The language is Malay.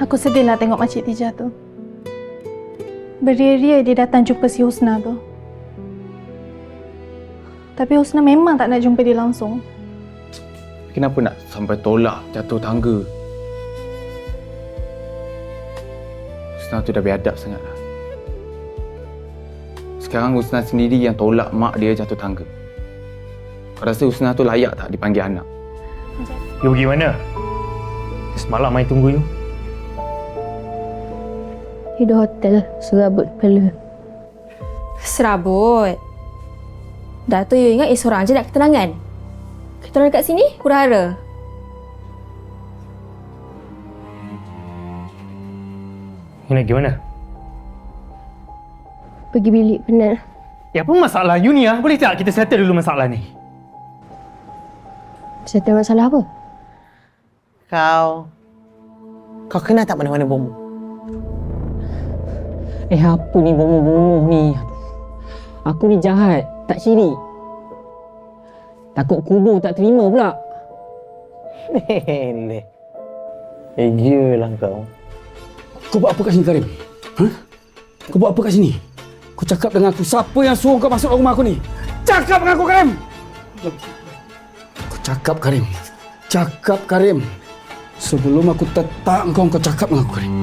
Aku sedih lah tengok Makcik Tijah tu. Beria-ria dia datang jumpa si Husna tu. Tapi Husna memang tak nak jumpa dia langsung. Kenapa nak sampai tolak jatuh tangga? Husna tu dah biadab sangat lah. Sekarang Husna sendiri yang tolak mak dia jatuh tangga. Kau rasa Husna tu layak tak dipanggil anak? You pergi mana? Semalam Mai tunggu you. Di hotel serabut kepala. Serabut? Dah tu you ingat seorang je nak ketenangan? Kita orang dekat sini, hura-hara. You nak pergi mana? Pergi bilik penat. Ya apa masalah you ni ah? Boleh tak kita settle dulu masalah ni? Settle masalah apa? Kau kenal tak mana-mana bomoh? Apa ni bomoh-bomoh ni? Aku ni jahat, tak syirik. Takut kubur tak terima pula. Leleh. Ejalah kau. Kau buat apa kat sini, Karim? Ha? Kau buat apa kat sini? Kau cakap dengan aku, siapa yang suruh kau masuk rumah aku ni? Cakap dengan aku, Karim! Kau cakap, Karim. Cakap, Karim. Sebelum aku tetak kau cakap dengan aku, Karim.